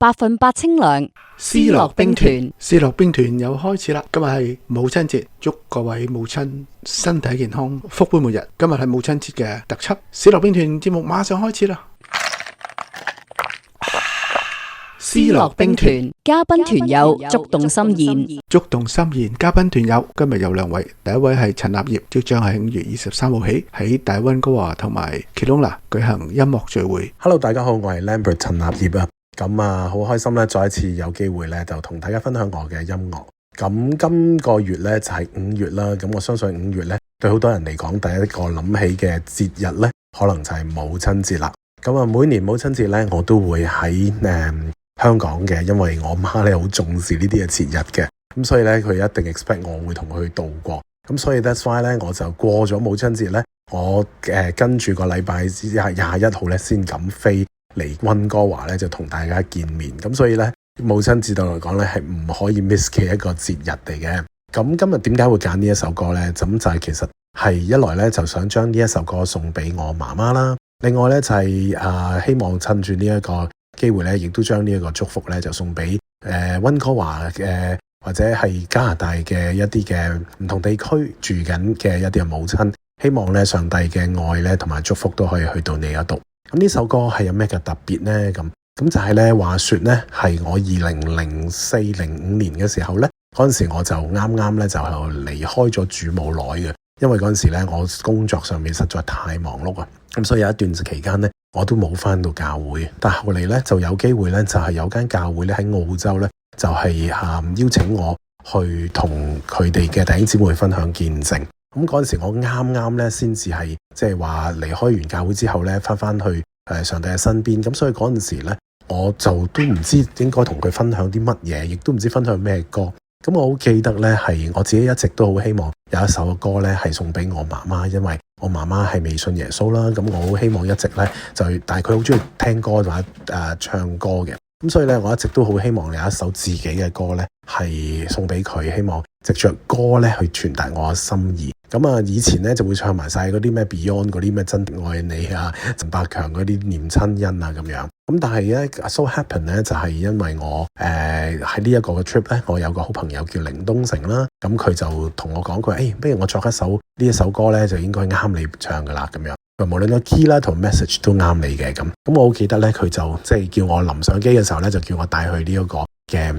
100%清涼，思樂兵團，思樂兵團又開始啦！今日係母親節，祝各位母親身體健康，福杯滿溢。今日係母親節嘅特輯，思樂兵團節目馬上開始啦！思樂兵團嘉賓團友觸動心弦，觸動心弦嘉賓團友今日有兩位，第一位係陳立業，即將喺5月23號起喺大溫哥華同埋 Kelowna 舉行音樂聚會。Hello， 大家好，我係 Lambert 陳立業啊。咁啊，好開心咧，再一次有機會咧，就同大家分享我嘅音樂。咁今個月咧就係5月啦。咁我相信5月咧，對好多人嚟講，第一個諗起嘅節日咧，可能就係母親節啦。咁啊，每年母親節咧，我都會喺香港嘅，因為我媽咧好重視呢啲嘅節日嘅，咁所以咧佢一定 expect 我會同佢去度過，咁所以 that's why 咧我就過咗母親節咧，我跟住個禮拜21號咧先敢飛嚟溫哥華咧就同大家見面，咁所以咧母親節對我嚟講咧係唔可以 miss 嘅一個節日嚟嘅。咁今日點解會揀呢一首歌咧？咁就係其實係一來咧就想將呢一首歌送俾我媽媽啦，另外咧就係希望趁住呢一個機會咧，亦都將呢一個祝福咧，就送俾溫哥華嘅或者係加拿大嘅一啲嘅唔同地區住緊嘅一啲嘅母親，希望咧上帝嘅愛咧同埋祝福都可以去到你嗰度。咁呢首歌係有咩嘅特別咧？咁就係咧話說咧，係我2004-05年嘅時候咧，嗰陣時我就啱啱咧就離開咗主母內嘅，因為嗰陣時咧我工作上面實在太忙碌啊，咁所以有一段期間咧，我都冇返到教會，但後嚟咧就有機會咧，就係有間教會咧喺澳洲咧，就係邀請我去同佢哋嘅弟兄姊妹分享見證。咁嗰陣時我啱啱咧先至係即係話離開完教會之後咧，返去上帝嘅身邊。咁所以嗰陣時咧，我就都唔知應該同佢分享啲乜嘢，亦都唔知分享咩歌。咁我好記得咧，係我自己一直都好希望有一首歌咧係送俾我媽媽，因為我媽媽係未信耶穌啦。咁我好希望一直咧但係佢好中意聽歌或者唱歌嘅。咁所以咧，我一直都好希望有一首自己嘅歌咧係送俾佢，希望藉着歌咧去傳達我嘅心意。咁啊，以前咧就會唱埋晒嗰啲咩 Beyond 嗰啲咩真的愛你啊、陳百強嗰啲念親恩啊咁樣。咁但係咧 so happen 咧就係因為我喺呢一個嘅 trip 咧，我有個好朋友叫凌東城啦。咁佢就同我講，佢話不如我作呢一首歌咧就應該啱你唱噶啦咁樣。無論個 key 啦同 message 都啱你嘅咁。咁我好記得咧，佢就即係叫我臨上機嘅時候咧，就叫我帶去呢一個嘅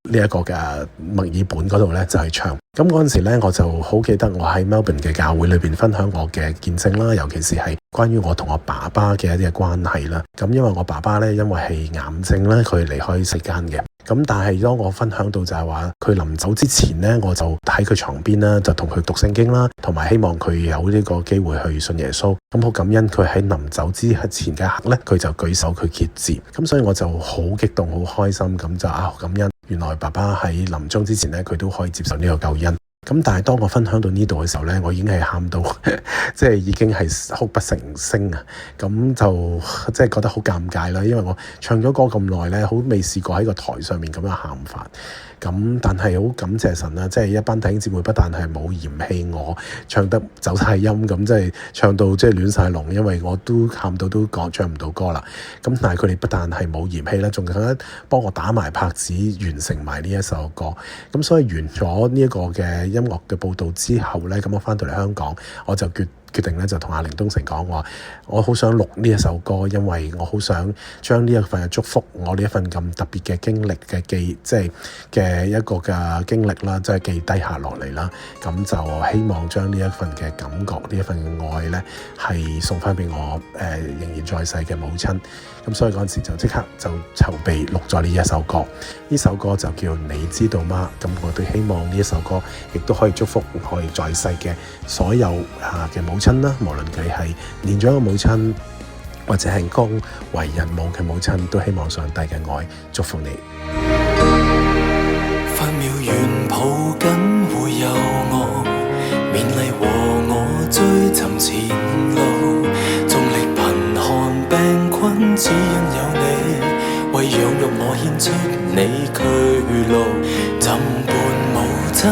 呢一個嘅墨爾本嗰度咧就係唱。咁嗰陣時咧，我就好記得我喺 Melbourne 嘅教會裏邊分享我嘅見證啦，尤其是係關於我同我爸爸嘅一啲嘅關係啦。咁因為我爸爸咧因為係癌症咧，佢離開世間嘅。咁但係當我分享到就係話佢臨走之前咧，我就喺佢床邊啦，就同佢讀聖經啦，同埋希望佢有呢個機會去信耶穌。咁好感恩佢喺臨走之前嘅一刻咧，佢就舉手佢決志。咁所以我就好激動好開心，咁就感恩原來爸爸喺臨終之前咧，佢都可以接受呢個救恩。咁但係當我分享到呢度嘅時候咧，我已經係喊到即係已經係哭不成聲啊！咁就即係覺得好尷尬啦，因為我唱咗歌咁耐咧，好未試過喺個台上面咁樣喊法。咁但係好感謝神啦，即係一班弟兄姊妹不但係冇嫌棄我唱得走晒音，咁即係唱到即係亂晒龍，因為我都喊到都唱唔到歌啦。咁但係佢哋不但係冇嫌棄啦，仲更加幫我打埋拍子完成埋呢一首歌。咁所以完咗呢一個嘅音樂嘅報導之後咧，咁我翻到嚟香港，我就決定咧就同阿凌東城講話，我好想錄呢一首歌，因為我好想將呢一份嘅祝福，我呢一份咁特別嘅經歷嘅即係嘅一個嘅經歷啦，即係記低下落嚟啦。咁就希望將呢一份嘅感覺，呢一份嘅愛咧，係送翻俾我仍然在世嘅母親。咁所以嗰陣時就即刻就籌備錄咗呢一首歌。呢首歌就叫你知道嗎？咁我都希望呢一首歌亦都可以祝福我哋在世嘅所有嘅母親啦，無論佢係年長嘅母親，或者係剛為人母嘅母親，都希望上帝嘅愛祝福你。分秒遠抱緊會有我，勉勵和我追尋前路，縱力貧寒病困，只因有你，為養育我獻出你劬勞，怎伴母親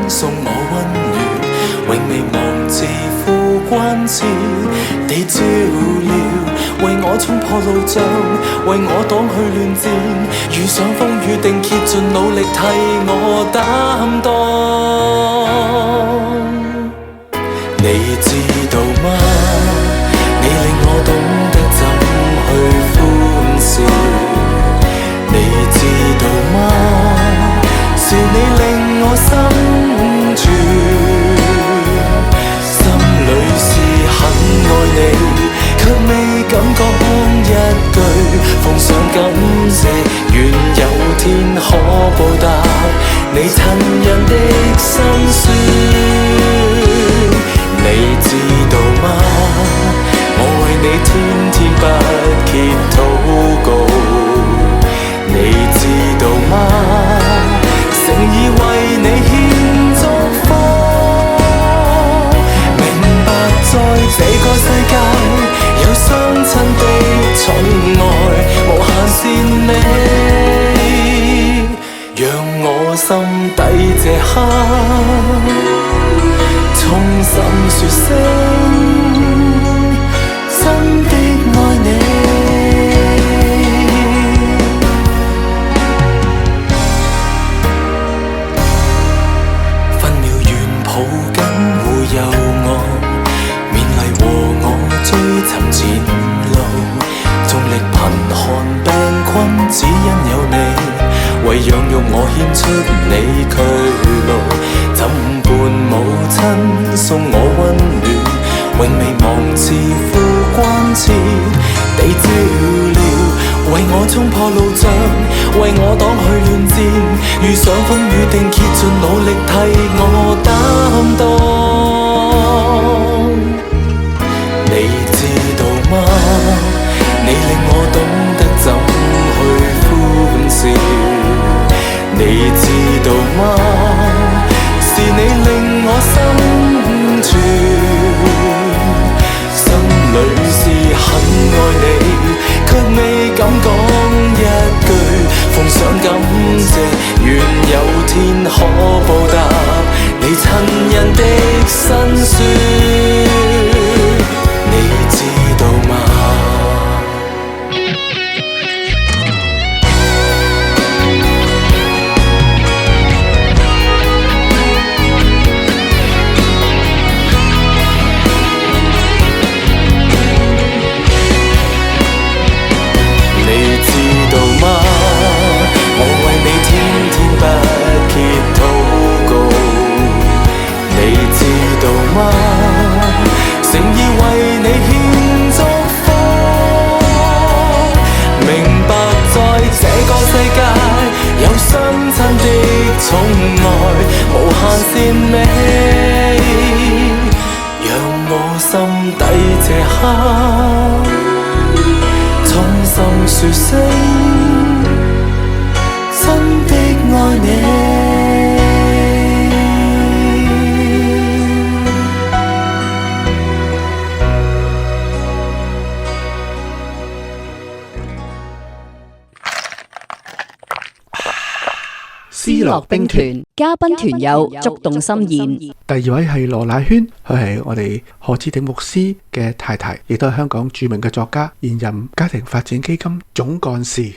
送我溫暖，永未忘自父關照地照料，為我我衝破路障，為我擋去亂戰，遇上風雨定竭盡努力替我擔當。你知道嗎？你令我懂得怎去歡笑。你知道嗎？是你令我心存，心裏是很愛你，卻未敢講一句，奉上感謝，願有天可報答你親人的辛酸。你知道嗎？我為你天天不歇禱告。你知道嗎？誠意為你獻祝福。明白在這個世界有雙親的寵愛，無限善美，讓我心底這刻衷心說聲真的愛你。分秒遠抱緊護佑我，勉勵和我追尋前路，縱力貧寒病困只因有你，為養育我獻出你劬勞，怎伴母親送我溫暖，永未忘慈父關切地照料，為我衝破路障，為我擋去亂戰，遇上風雨定竭盡努力替我擔當。你知道嗎？你令我懂得怎去歡笑。你知道嗎？是你令我心存，心裏是很愛你，卻未敢講一句，奉上感謝，願有天可報答你親人的辛酸。你知道嗎？我為你天天不歇禱告。你知道嗎？誠意為你獻祝福。明白在這個世界有雙親的寵愛，無限善美，讓我心底這刻衷心說聲真的愛你。思樂冰團嘉賓團友觸動心弦。第二位係羅乃萱，佢係我哋何志鼎牧師嘅太太，亦都係香港著名嘅作家，現任家庭發展基金總幹事。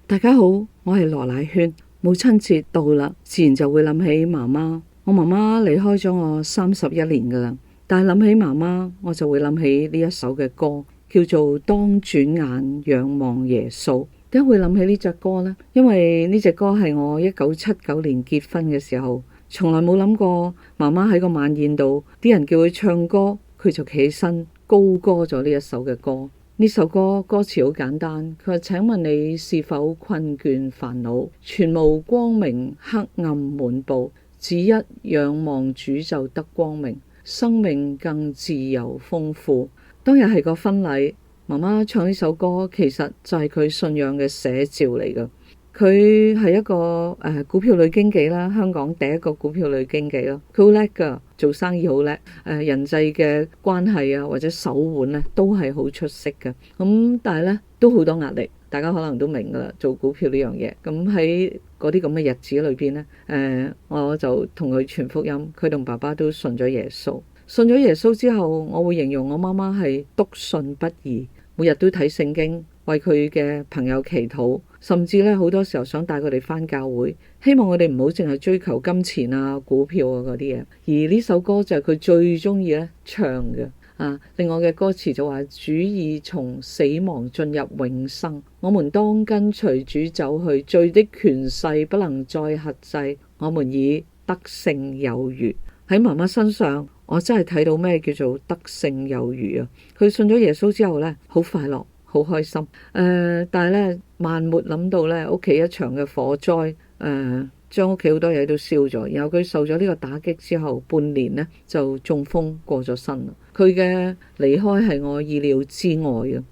大家好，我係羅乃萱。母親節到啦，自然就會諗起媽媽。我媽媽離開咗我31年噶啦，但係諗起媽媽，我就會諗起呢一首嘅歌，叫做《當轉眼仰望耶穌》。點解會諗起呢隻歌呢？因為呢隻歌係我1979年結婚嘅時候，從來冇諗過媽媽喺個晚宴度，啲人叫佢唱歌，佢就企起身高歌咗呢一首嘅歌。呢首歌歌詞好簡單，佢話：請問你是否困倦煩惱，全無光明，黑暗滿布，只一仰望主就得光明，生命更自由豐富。當日係個婚禮。媽媽唱呢首歌，其實就係佢信仰嘅寫照嚟㗎。佢係一個股票女經紀啦，香港第一個股票女經紀啦。佢好叻㗎，做生意好叻。人際嘅關係啊，或者手腕咧，都係好出色嘅。咁但係咧，都好多壓力。大家可能都明㗎啦，做股票呢樣嘢。咁喺嗰啲咁嘅日子裏邊咧，我就同佢傳福音。佢同爸爸都信咗耶穌。信咗耶穌之後，我會形容我媽媽係篤信不疑。每日都睇聖經，為佢嘅朋友祈禱，甚至咧好多時候想帶佢哋返教會，希望我哋唔好淨係追求金錢啊、股票啊嗰啲嘢。而呢首歌就係佢最中意咧唱嘅。另外嘅歌詞就話：主已從死亡進入永生，我們當跟隨主走去，罪的權勢不能再轄制，我們已得勝有餘。喺媽媽身上，我真係睇到咩叫做得勝有餘啊！佢信咗耶穌之後呢，好快樂，好開心。但係呢，萬沒諗到呢，屋企一場嘅火災，將屋企好多嘢都燒咗。然後佢受咗呢個打擊之後，半年呢就中風過咗身啦。佢嘅離開係我意料之外嘅，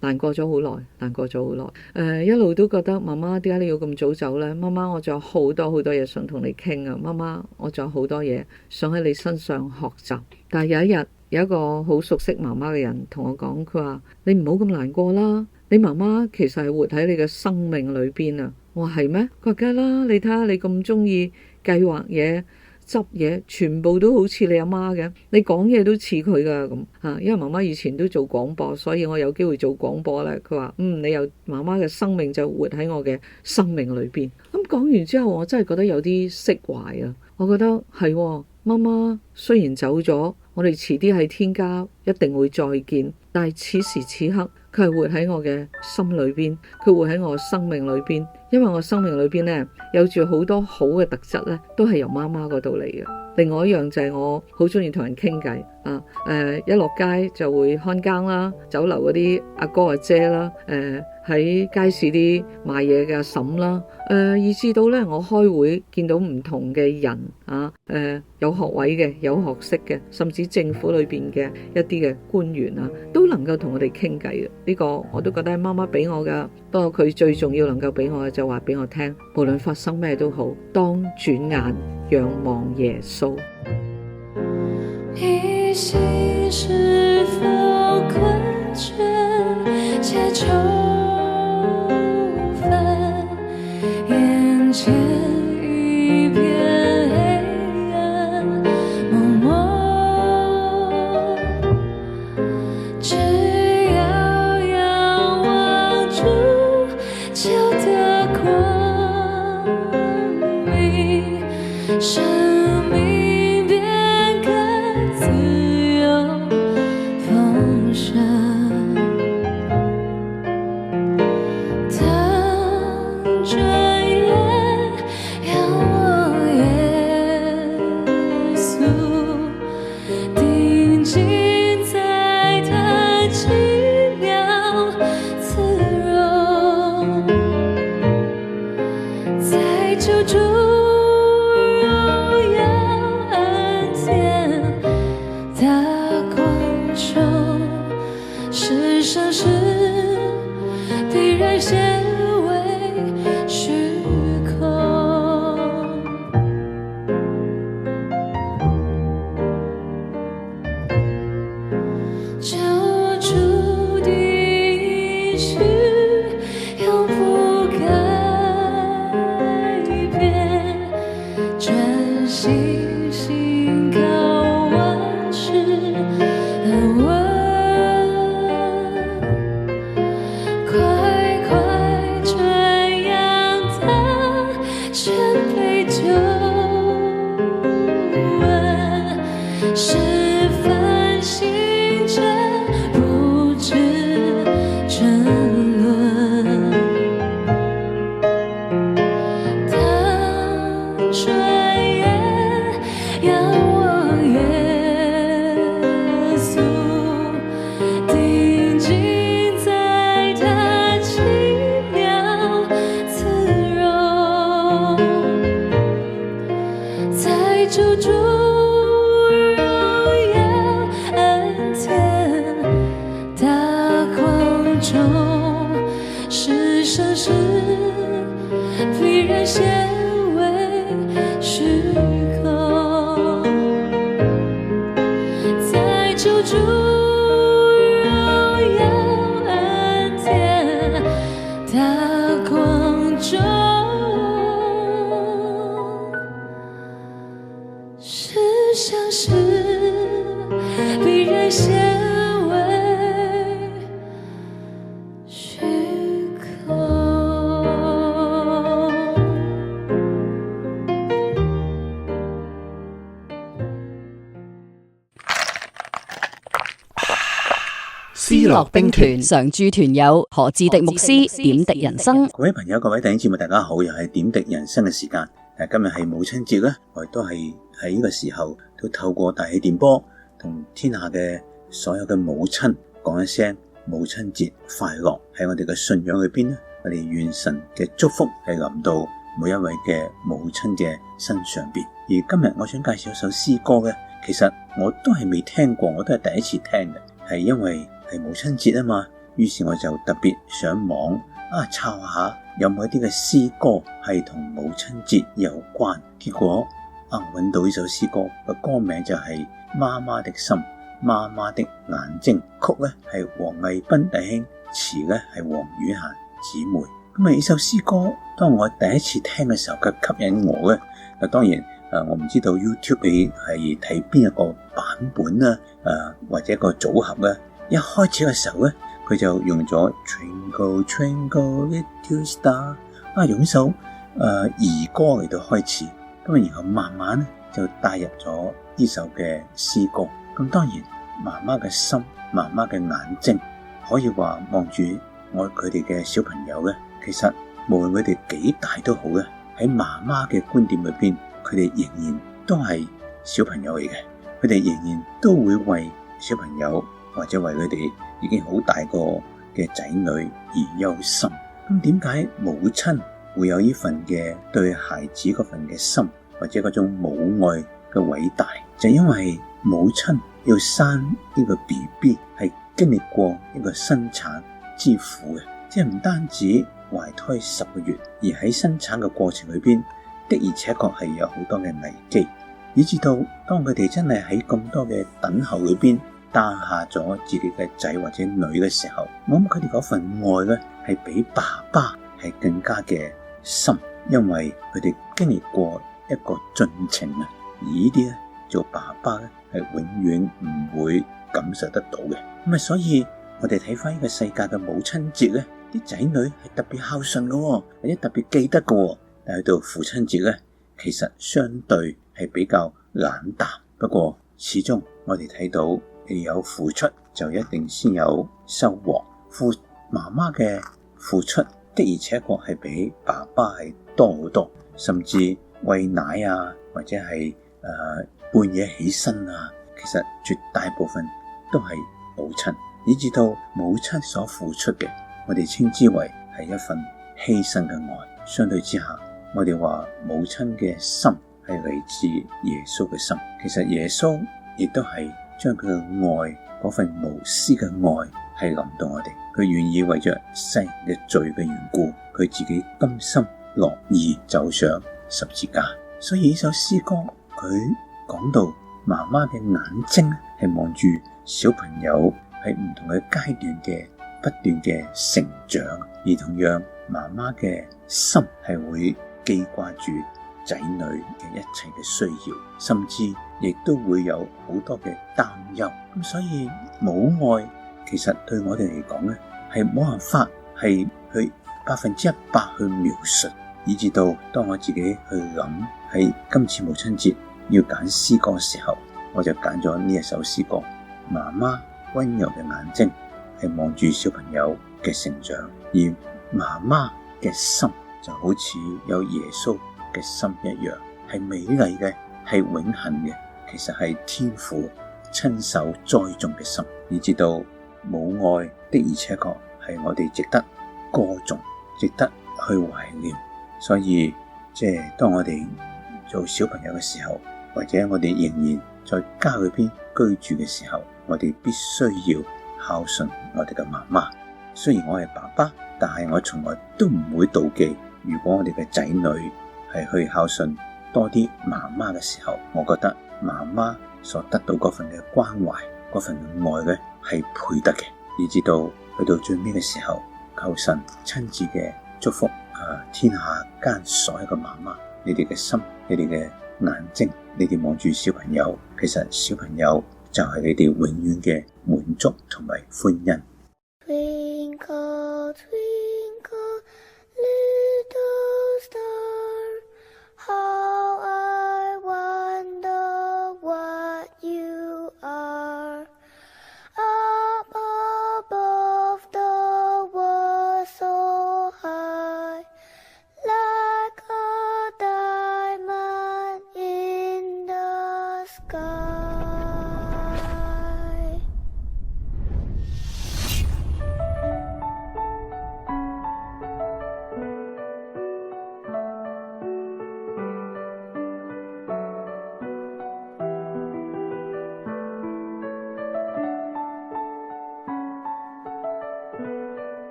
難過咗好耐，難過咗好耐。一路都覺得媽媽點解你要咁早走呢？媽媽，我仲有好多好多嘢想同你傾啊！媽媽，我仲有好多嘢想喺你身上學習。但係有一日，有一個好熟悉媽媽嘅人同我講，佢話：你唔好咁難過啦，你媽媽其實係活喺你嘅生命裏邊啊！我話係咩？佢話梗係啦，你睇下你咁中意計劃嘢、執嘢，全部都好似你阿媽嘅，你講嘢都似佢噶咁嚇。因為媽媽以前都做廣播，所以我有機會做廣播咧。佢話：你有媽媽嘅生命就活喺我嘅生命裏邊。咁講完之後，我真係覺得有啲釋懷啊！我覺得係喎，媽媽雖然走咗，我哋遲啲喺天家一定會再見，但係此時此刻，佢係活喺我嘅心裏邊，佢活喺我生命裏邊。因為我生命裏邊呢，有住好多好嘅特質呢，都係由媽媽嗰度嚟嘅。另外一樣就係我好中意同人傾偈啊！一落街就會看更啦，酒樓嗰啲阿哥阿姐啦，喺街市啲賣嘢嘅阿嬸啦，以至到呢，我開會見到唔同嘅人啊，有學位嘅，有學識嘅，甚至政府裏邊嘅一啲嘅官員啊，都能夠同我哋傾偈嘅。呢個我都覺得係媽媽俾我噶。不過佢最重要能夠俾我嘅就話俾我聽，無論發生咩都好，當轉眼仰望耶穌。你心是否困倦且愁煩，眼前一片黑暗蒙蒙，只要仰望主就得光明，生命便更自由丰盛。当转眼仰望耶稣，定睛在他奇妙慈容，在救主荣耀恩典大光中，是生是必然显为虚空。救主的应许永不改变，专心信靠万事安稳，快快传扬他全备救恩，十分信真不知争论。当转眼仰望耶稣，定睛在他奇妙慈容，在救主荣耀恩典大光中，是生是必然显为虚空，在救主荣耀恩典大光中，是相识必然显为樂兵團常駐團友何志迪牧師點滴人生。各位朋友、各位弟兄姊妹，大家好，又係點滴人生嘅時間。今日係母親節啦，我亦都係喺呢個時候都透過大氣電波同天下嘅所有嘅母親講一聲母親節快樂。喺我哋嘅信仰裏邊咧，我哋願神嘅祝福係臨到每一位嘅母親嘅身上邊。而今日我想介紹一首詩歌嘅，其實我都係未聽過，我都係第一次聽嘅，係因為係母親節啊嘛，於是我就特別上網抄下有冇一啲嘅詩歌係同母親節有關，結果揾到呢首詩歌嘅歌名就係媽媽的心，媽媽的眼睛，曲咧係黃毅斌弟兄，詞咧係黃雨嫻姊妹。咁呢首詩歌當我第一次聽嘅時候，佢吸引我嘅。當然我唔知道 YouTube 你係睇邊一個版本啦，或者一個組合咧。一開始嘅時候咧，佢就用咗 Twinkle Twinkle Little Star， 用呢首兒歌嚟到開始，咁然後慢慢咧就帶入咗呢首嘅詩歌。咁當然媽媽嘅心，媽媽嘅眼睛，可以話望住佢哋嘅小朋友咧，其實無論佢哋幾大都好咧，喺媽媽嘅觀點裏邊，佢哋仍然都係小朋友嚟嘅，佢哋仍然都會為小朋友或者為佢哋已經好大個嘅仔女而憂心。咁點解母親會有呢份嘅對孩子嗰份嘅心，或者嗰種母愛嘅偉大？就因為母親要生呢個 BB 係經歷過一個生產之苦嘅，即係唔單止懷胎10個月，而喺生產嘅過程裏邊的而且確係有好多嘅危機，以至到當佢哋真係喺咁多嘅等候裏邊誕下咗自己嘅仔或者女嘅時候，我諗佢哋嗰份愛咧係比爸爸係更加嘅深，因為佢哋經歷過一個進程啊，而呢啲咧做爸爸咧係永遠唔會感受得到嘅。咁所以我哋睇翻呢個世界嘅母親節咧，啲仔女係特別孝順嘅，或者特別記得嘅，但係到父親節咧，其實相對係比較冷淡。不過始終我哋睇到有付出就一定先有收穫，媽媽嘅付出的而且確係比爸爸係多好多，甚至餵奶啊，或者係半夜起身啊，其實絕大部分都係母親，以至到母親所付出嘅，我哋稱之為係一份犧牲嘅愛。相對之下，我哋話母親嘅心係嚟自耶穌嘅心，其實耶穌亦都係將佢嘅愛，嗰份無私嘅愛係臨到我哋，佢願意為着世人嘅罪嘅緣故，佢自己甘心樂意走上十字架。所以呢首詩歌佢講到媽媽嘅眼睛係望住小朋友喺唔同嘅階段嘅不斷嘅成長，而同樣媽媽嘅心係會記掛住仔女嘅一切嘅需要，甚至亦都會有好多嘅擔憂。咁所以母愛其實對我哋嚟講咧，係冇辦法係去100%去描述，以至到當我自己去諗喺今次母親節要揀詩歌嘅時候，我就揀咗呢一首詩歌。媽媽溫柔嘅眼睛係望住小朋友嘅成長，而媽媽嘅心就好似有耶穌嘅心一樣，係美麗嘅，係永恆嘅，其實係天父親手栽種嘅心，以至到母愛的而且確係我哋值得歌頌，值得去懷念。所以即係當我哋做小朋友嘅時候，或者我哋仍然在家裏邊居住嘅時候，我哋必須要孝順我哋嘅媽媽。雖然我係爸爸，但係我從來都唔會妒忌，如果我哋嘅仔女係去孝順多啲媽媽嘅時候，我覺得媽媽所得到嗰份嘅關懷，嗰份愛咧係配得嘅。以至到去到最尾嘅時候，求神親自嘅祝福天下間所有嘅媽媽，你哋嘅心，你哋嘅眼睛，你哋望住小朋友，其實小朋友就係你哋永遠嘅滿足同埋歡欣。Twinkle, twinkle, little star, how I wonder what you are. Up above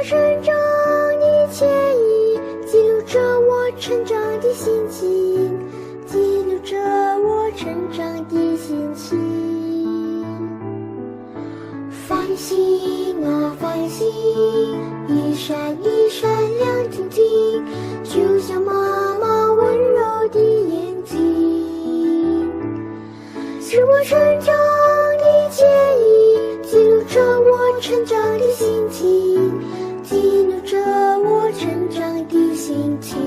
成长的惬意，记录着我成长的心情，记录着我成长的心情。繁星啊繁星，一闪一闪亮晶晶，就像妈妈温柔的眼睛，是我成长的惬意，记录着我成长的心情，记录着我成长的心情。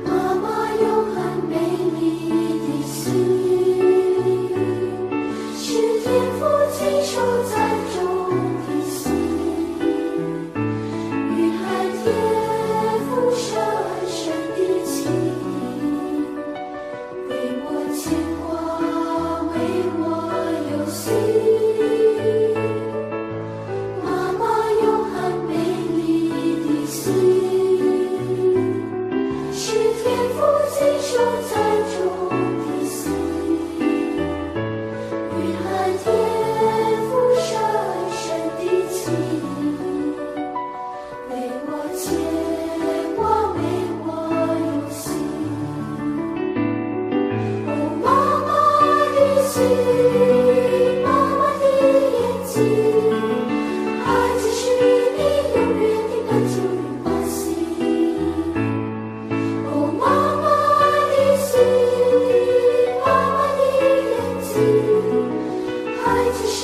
妈妈有很美丽的心，是天父亲手栽种的心，蕴含天父深深的情，为我牵挂，为我忧心。妈妈有很美丽的心，是天父亲手栽种的心，蕴含天父深深的情，为我牵挂，为我忧心。哦，妈妈的心，妈妈的眼睛，孩子是你永远的感触与关心。哦，妈妈的心，妈妈的眼睛，孩子是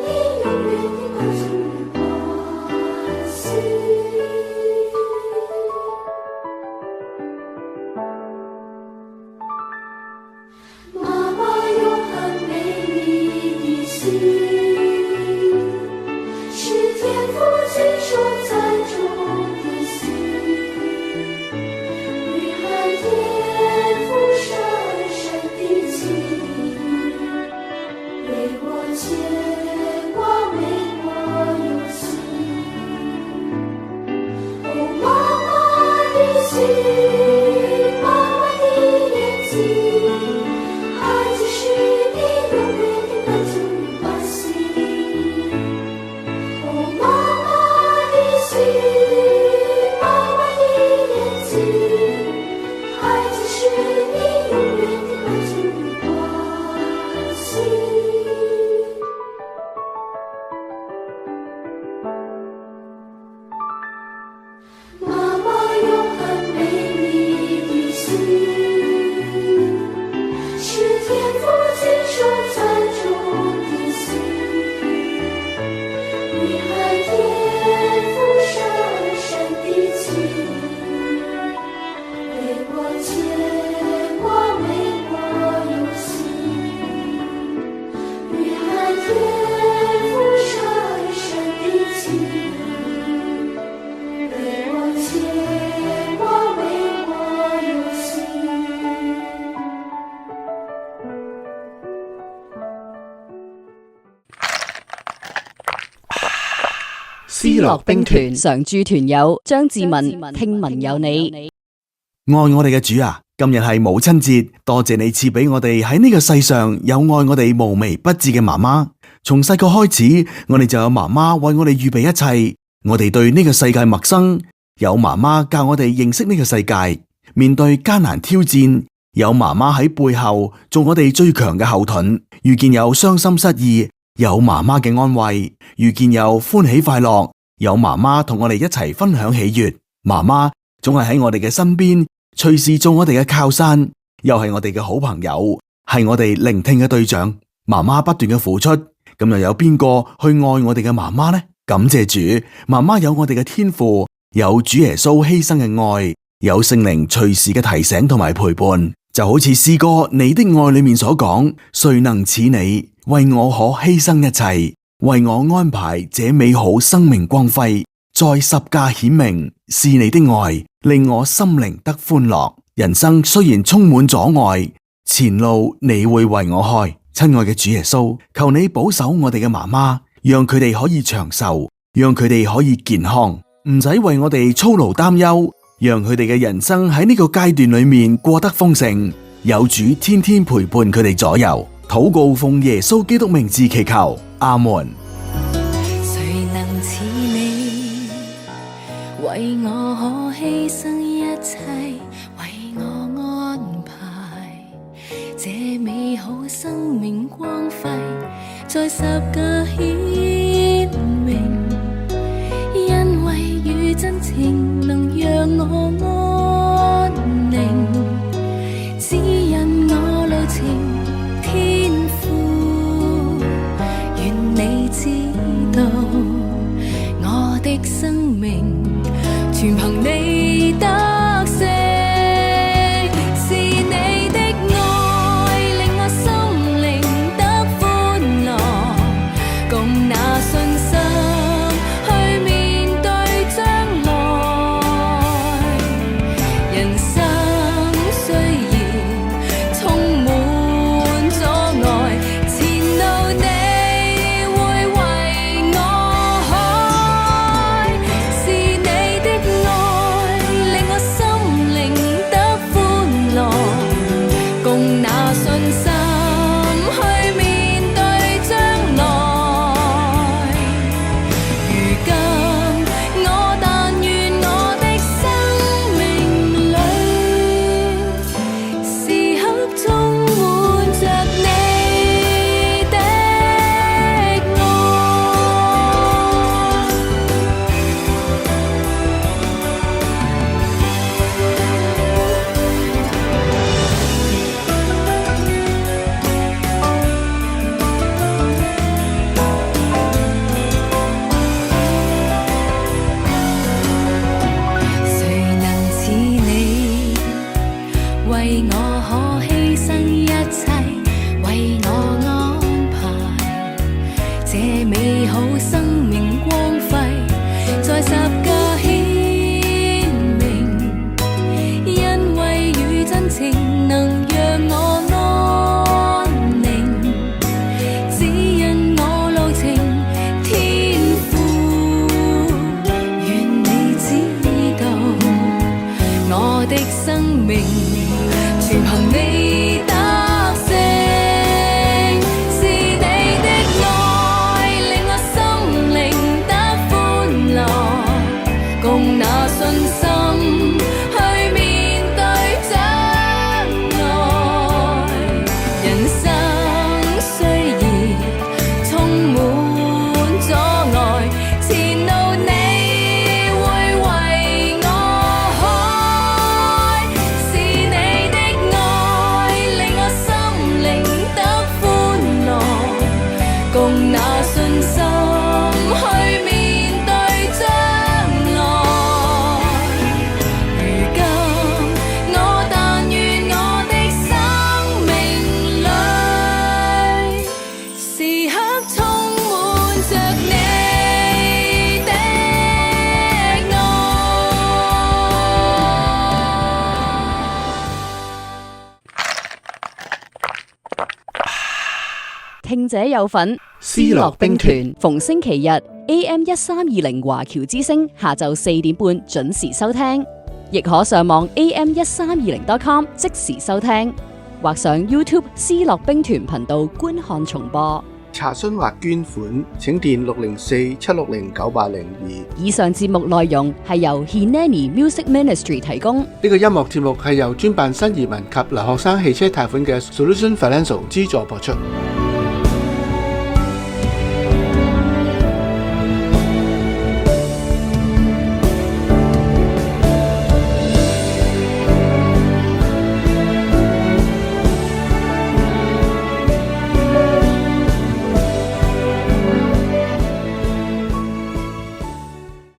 你永远的感触与关心。妈妈有很美丽的心，是天父亲手栽种的心，蕴含天父深深的情，为我牵挂，为我忧心。哦，妈妈的心，妈妈的眼睛，孩子是你永远的感触与关心。哦，妈妈的心，妈妈的眼睛，孩子是你永远的感触与关心。妈妈有很美丽的心，是天父亲手栽种的心，蕴含天父深深的情，为我牵挂，为我忧心。蕴含天父深深的情，为我牵挂，为我忧心。思樂兵團常駐團友張志文，聽聞有你。愛我哋嘅主啊，今日係母親節，多謝你賜俾我哋喺呢個世上有愛我哋無微不至嘅媽媽。從細個開始，我哋就有媽媽為我哋預備一切。我哋對呢個世界陌生，有媽媽教我哋認識呢個世界。面對艱難挑戰，有媽媽喺背後做我哋最強嘅後盾。遇見有傷心失意，有媽媽嘅安慰；遇見有歡喜快樂，有媽媽同我哋一齊分享喜悅。媽媽總係喺我哋嘅身邊，隨時做我哋嘅靠山，又係我哋嘅好朋友，係我哋聆聽嘅對象。媽媽不斷嘅付出，咁又有邊個去愛我哋嘅媽媽呢？感謝主，媽媽有我哋嘅天父，有主耶穌犧牲嘅愛，有聖靈隨時嘅提醒同埋陪伴。就好似詩歌《你的愛》裏面所講，誰能似你為我可犧牲一切，為我安排這美好生命光輝，在十架顯明是你的愛，令我心靈得歡樂。人生雖然充滿阻礙，前路你會為我開。親愛嘅主耶穌，求你保守我哋嘅媽媽，讓佢哋可以長壽，讓佢哋可以健康，唔使為我哋操勞擔憂，讓佢哋嘅人生喺呢個階段裏面過得豐盛，有主天天陪伴佢哋左右。禱告奉耶穌基督名字祈求，阿門。誰能我可犧牲一切，為我安排這美好生命光輝，在十架顯明，因為與真情能讓我安寧，指引我路程，天父，願你知道我的生命全憑你得勝，是你的愛令我心靈得歡樂，共那信心去面對將來。人生雖然充滿阻礙，前路你會為我開，是你的愛令我心靈得歡樂，共那信心去面對將來。如今我但願我的生命裏，時刻充滿着你的愛。誰能似你，為我可犧牲一切，為我安排這美好生命光輝，在十架顯明，因為與真情能讓我安寧，指引我路程，天父，願你知道我的生命全憑你得勝，是你的愛令我心靈得歡樂，共那信心去面對將來。人生雖然充滿阻礙，前路你會為我開，是你的愛令我心靈得歡樂，共那信心去面對將來。如今我但願我的生命裏，時刻充滿着你的愛。聽者有份，思樂兵團逢星期日 AM1320華僑之聲下晝4點半準時收聽，亦可上網 AM1320.com 即時收聽，或上 YouTube 思樂兵團頻道觀看重播。查詢或捐款請電604-760-9802。以上節目內容係由 Hineni Music Ministry 提供。呢個音樂節目係由專辦新移民及留學生汽車貸款嘅 Solution Financial 資助播出。